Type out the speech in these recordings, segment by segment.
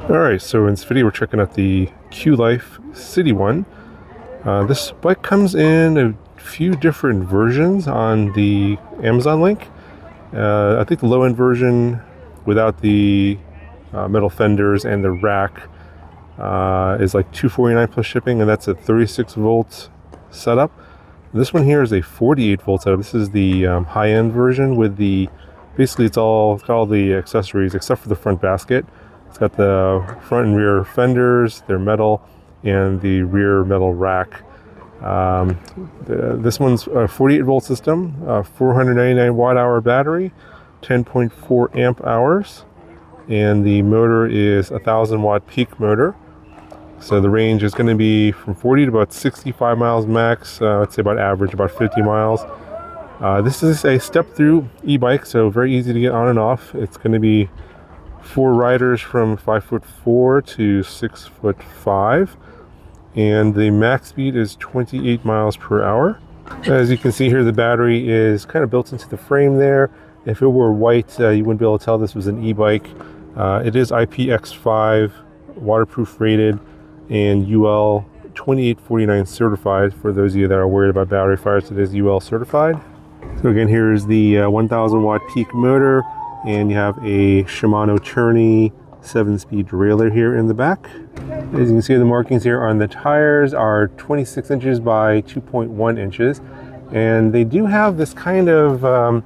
Alright, so in this video we're checking out the Qlife Cityone. This bike comes in a few different versions on the Amazon link. I think the low-end version without the metal fenders and the rack is like $249 plus shipping, and that's a 36 volt setup. This one here is a 48 volt setup. This is the high-end version with the, basically it's got all the accessories except for the front basket. It's got the front and rear fenders, they're metal, and the rear metal rack. This one's a 48 volt system, 499 watt hour battery, 10.4 amp hours, and the motor is a 1000 watt peak motor. So the range is going to be from 40 to about 65 miles max. Let's say about average, about 50 miles. This is a step-through e-bike, so very easy to get on and off. It's going to be 4 riders from 5'4" to 6'5", and the max speed is 28 miles per hour. As you can see here, the battery is kind of built into the frame there. If it were white, you wouldn't be able to tell this was an e-bike. It is IPX5 waterproof rated and UL 2849 certified. For those of you that are worried about battery fires, it is UL certified. So again, here is the 1000 watt peak motor, and you have a Shimano Tourney 7-speed derailleur here in the back. As you can see, the markings here on the tires are 26 inches by 2.1 inches, and they do have this kind of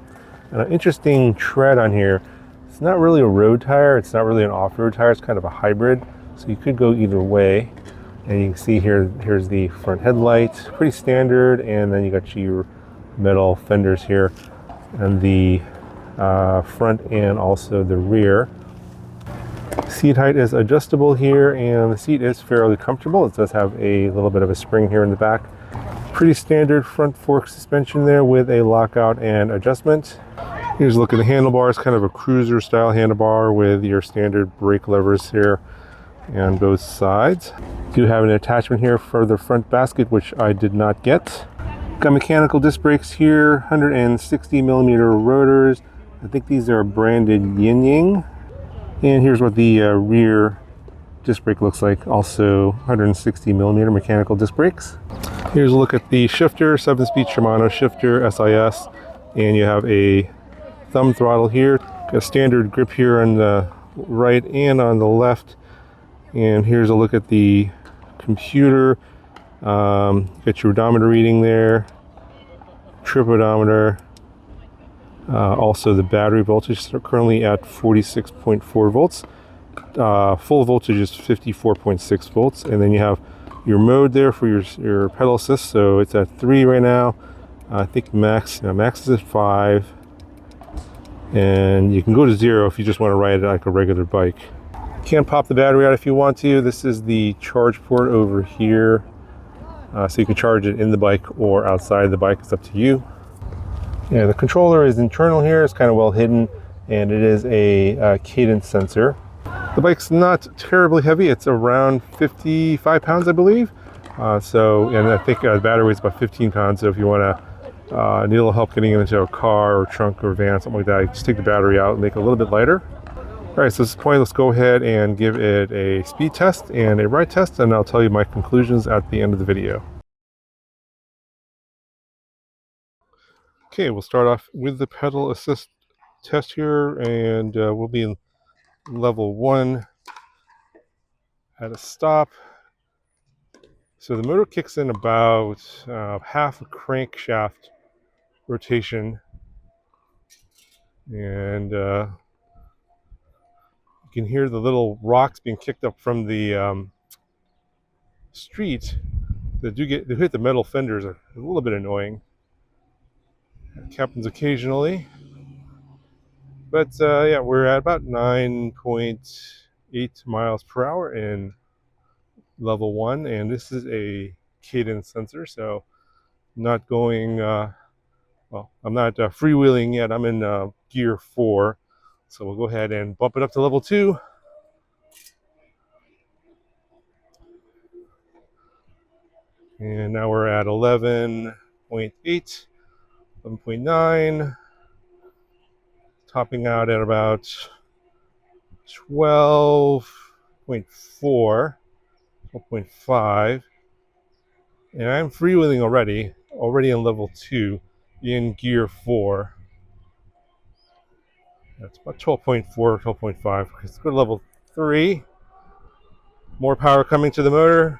interesting tread on here. It's not really a road tire, it's not really an off-road tire, it's kind of a hybrid, so you could go either way. And you can see here's the front headlight, pretty standard, and then you got your metal fenders here and the front and also the rear. Seat height is adjustable here, and the seat is fairly comfortable. It does have a little bit of a spring here in the back. Pretty standard front fork suspension there with a lockout and adjustment. Here's a look at the handlebars, kind of a cruiser style handlebar with your standard brake levers here on both sides. You do have an attachment here for the front basket, which I did not get. Got mechanical disc brakes here, 160 millimeter rotors. I think these are branded Yin Yang. And here's what the rear disc brake looks like, also 160 millimeter mechanical disc brakes. Here's a look at the shifter, 7-speed Shimano shifter, SIS, and you have a thumb throttle here, got a standard grip here on the right and on the left. And here's a look at the computer. Got your odometer reading there, trip odometer. Also the battery voltage is currently at 46.4 volts. Full voltage is 54.6 volts. And then you have your mode there for your pedal assist. So it's at 3 right now. I think max is at 5. And you can go to 0 if you just want to ride it like a regular bike. You can pop the battery out if you want to. This is the charge port over here. So you can charge it in the bike or outside the bike, it's up to you. Yeah, the controller is internal here, it's kind of well hidden, and it is a cadence sensor. The bike's not terribly heavy, it's around 55 pounds, I believe. And I think the battery weighs about 15 pounds, so if you want to need a little help getting it into a car or trunk or van, something like that, you just take the battery out and make it a little bit lighter. All right, so at this point, let's go ahead and give it a speed test and a ride test, and I'll tell you my conclusions at the end of the video. Okay, we'll start off with the pedal assist test here, and we'll be in level 1 at a stop. So the motor kicks in about half a crankshaft rotation, and you can hear the little rocks being kicked up from the street that hit the metal fenders are a little bit annoying. It happens occasionally, but yeah, we're at about 9.8 miles per hour in level 1, and this is a cadence sensor, so not going well, I'm not freewheeling yet. I'm in gear 4, so we'll go ahead and bump it up to level 2. And now we're at 11.8, 11.9, topping out at about 12.5, 12.4, 12.5, and I'm freewheeling already in level 2 in gear 4. That's about 12.4, 12.5. Let's go to level 3. More power coming to the motor.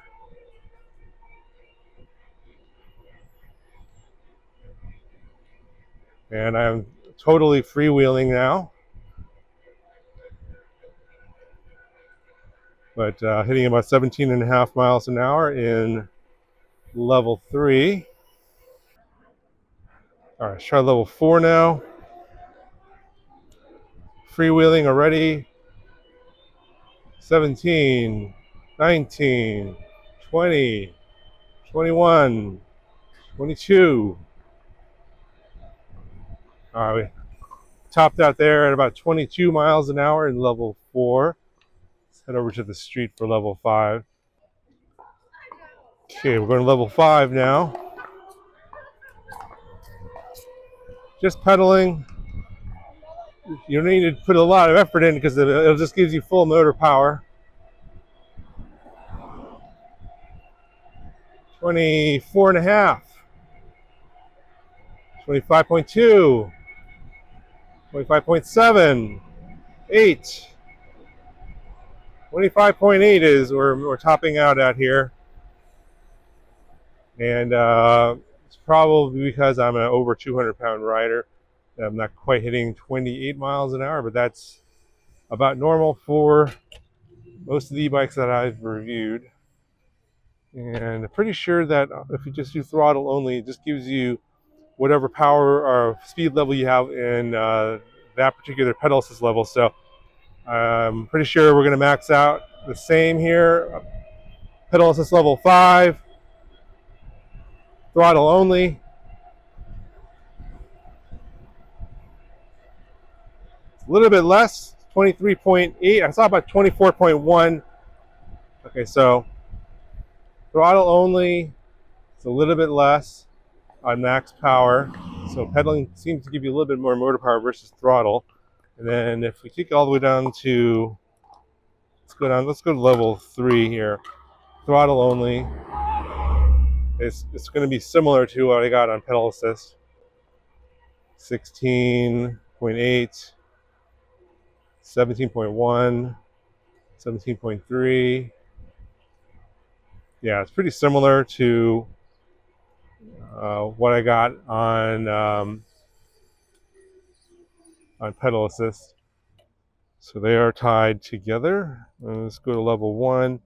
And I'm totally freewheeling now. But hitting about 17.5 miles an hour in level 3. All right, let's try level 4 now. Freewheeling already. 17, 19, 20, 21, 22. All right, we topped out there at about 22 miles an hour in level 4. Let's head over to the street for level 5. Okay, we're going to level 5 now. Just pedaling. You don't need to put a lot of effort in because it'll just gives you full motor power. 24.5. 25.2. 25.7. 8. 25.8 is we're topping out at here. And it's probably because I'm an over 200-pound rider. I'm not quite hitting 28 miles an hour, but that's about normal for most of the e-bikes that I've reviewed. And I'm pretty sure that if you just do throttle only, it just gives you whatever power or speed level you have in that particular pedal assist level. So I'm pretty sure we're going to max out the same here. Pedal assist level 5, throttle only. A little bit less, 23.8. I saw about 24.1. Okay, so throttle only, it's a little bit less on max power. So pedaling seems to give you a little bit more motor power versus throttle. And then if we kick it all the way down to, let's go to level 3 here. Throttle only. It's going to be similar to what I got on pedal assist. 16.8, 17.1, 17.3. Yeah, it's pretty similar to what I got on pedal assist. So they are tied together. Let's go to level 1,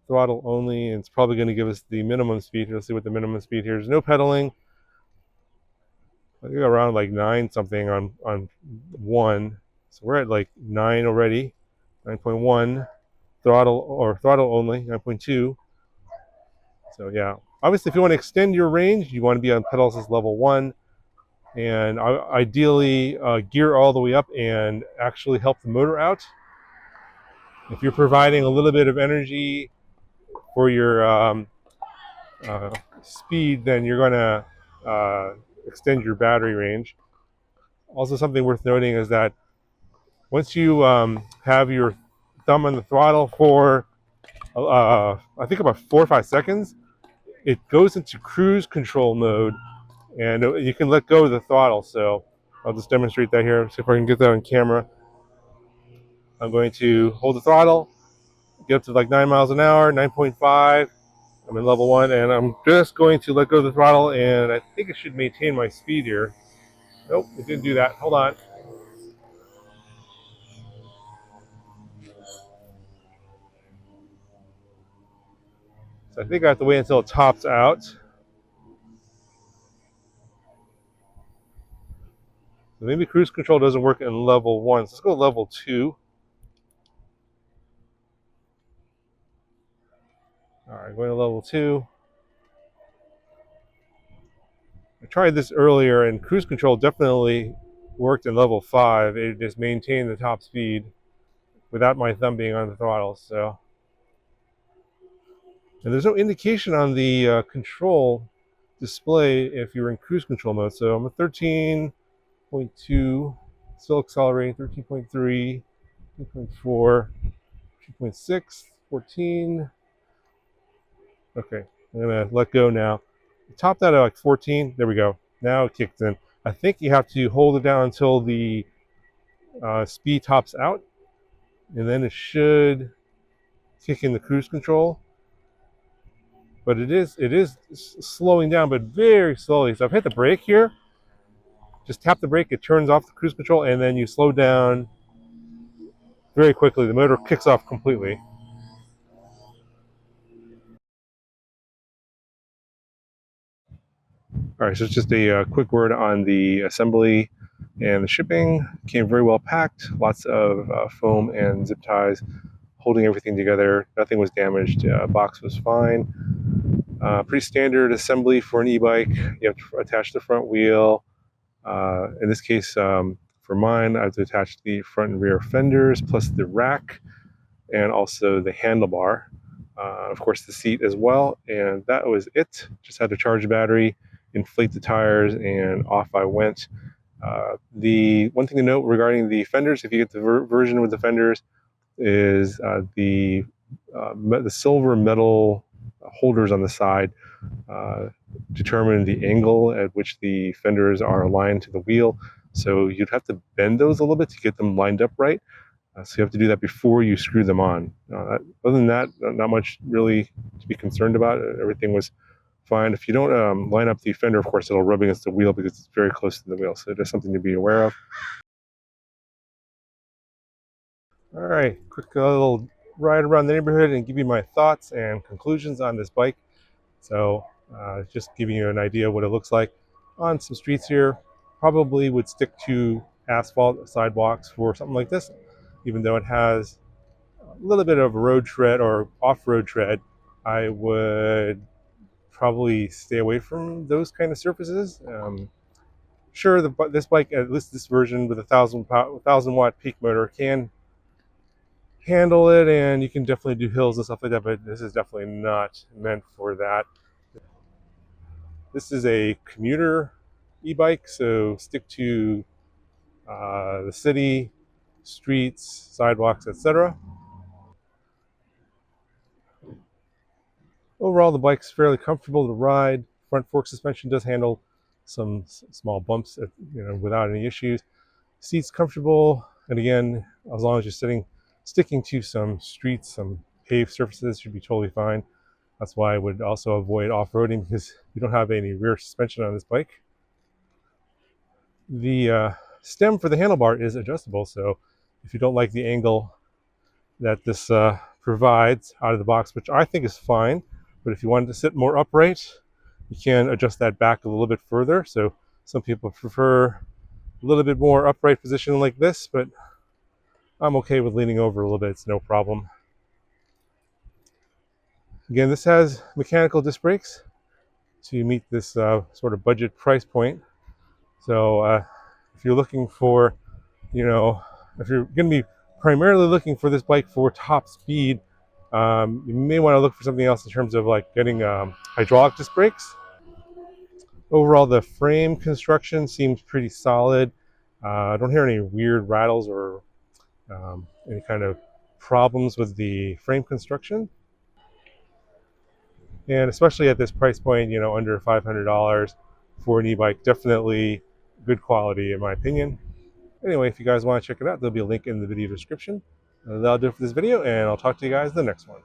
throttle only, and it's probably going to give us the minimum speed. Let's see what the minimum speed here is. No pedaling. I think around like 9 something on 1. So we're at like 9 already. 9.1 throttle only. 9.2. So yeah, obviously if you want to extend your range, you want to be on pedal assist level 1. And ideally gear all the way up and actually help the motor out. If you're providing a little bit of energy for your speed, then you're going to extend your battery range. Also, something worth noting is that once you have your thumb on the throttle for I think about 4 or 5 seconds, it goes into cruise control mode, and you can let go of the throttle. So I'll just demonstrate that here. See if I can get that on camera. I'm going to hold the throttle, get up to like 9 miles an hour, 9.5. I'm in level 1, and I'm just going to let go of the throttle, and I think it should maintain my speed here. Nope, it didn't do that. Hold on. So I think I have to wait until it tops out. So maybe cruise control doesn't work in level 1. So let's go to level 2. All right, going to level 2. I tried this earlier, and cruise control definitely worked in level 5. It just maintained the top speed without my thumb being on the throttle. So, and there's no indication on the control display if you're in cruise control mode. So I'm at 13.2, still accelerating. 13.3, 2.4, 2.6, 14. Okay, I'm gonna let go now. Top that at like 14. There we go. Now it kicked in. I think you have to hold it down until the speed tops out, and then it should kick in the cruise control. But it is slowing down, but very slowly. So I've hit the brake here. Just tap the brake, it turns off the cruise control, and then you slow down very quickly. The motor kicks off completely. All right, so it's just a quick word on the assembly and the shipping. Came very well packed, lots of foam and zip ties holding everything together. Nothing was damaged. Box was fine. Pretty standard assembly for an e-bike. You have to attach the front wheel. In this case, for mine, I have to attach the front and rear fenders, plus the rack, and also the handlebar. Of course, the seat as well. And that was it. Just had to charge the battery, inflate the tires, and off I went. The one thing to note regarding the fenders, if you get the version with the fenders, is the silver metal holders on the side determine the angle at which the fenders are aligned to the wheel. So you'd have to bend those a little bit to get them lined up right. So you have to do that before you screw them on. Other than that, not much really to be concerned about. Everything was fine. If you don't line up the fender, of course, it'll rub against the wheel because it's very close to the wheel. So there's something to be aware of. All right, quick little ride around the neighborhood and give you my thoughts and conclusions on this bike. So just giving you an idea of what it looks like on some streets here. Probably would stick to asphalt sidewalks for something like this, even though it has a little bit of road tread or off-road tread. I would probably stay away from those kind of surfaces. Sure, this bike, at least this version with a 1,000 watt peak motor, can handle it, and you can definitely do hills and stuff like that, but this is definitely not meant for that. This is a commuter e-bike, so stick to the city, streets, sidewalks, etc. Overall, the bike's fairly comfortable to ride. Front fork suspension does handle some small bumps, without any issues. Seats comfortable, and again, as long as you're sticking to some streets, some paved surfaces, should be totally fine. That's why I would also avoid off-roading, because you don't have any rear suspension on this bike. The stem for the handlebar is adjustable, so if you don't like the angle that this provides out of the box, which I think is fine, but if you wanted to sit more upright, you can adjust that back a little bit further. So some people prefer a little bit more upright position like this, but I'm okay with leaning over a little bit. It's no problem. Again, this has mechanical disc brakes to meet this sort of budget price point. So if you're looking for, if you're going to be primarily looking for this bike for top speed, you may want to look for something else in terms of like getting hydraulic disc brakes. Overall, the frame construction seems pretty solid. I don't hear any weird rattles or any kind of problems with the frame construction. And especially at this price point, under $500 for an e-bike, definitely good quality in my opinion. Anyway, if you guys want to check it out, there'll be a link in the video description. That'll do it for this video, and I'll talk to you guys in the next one.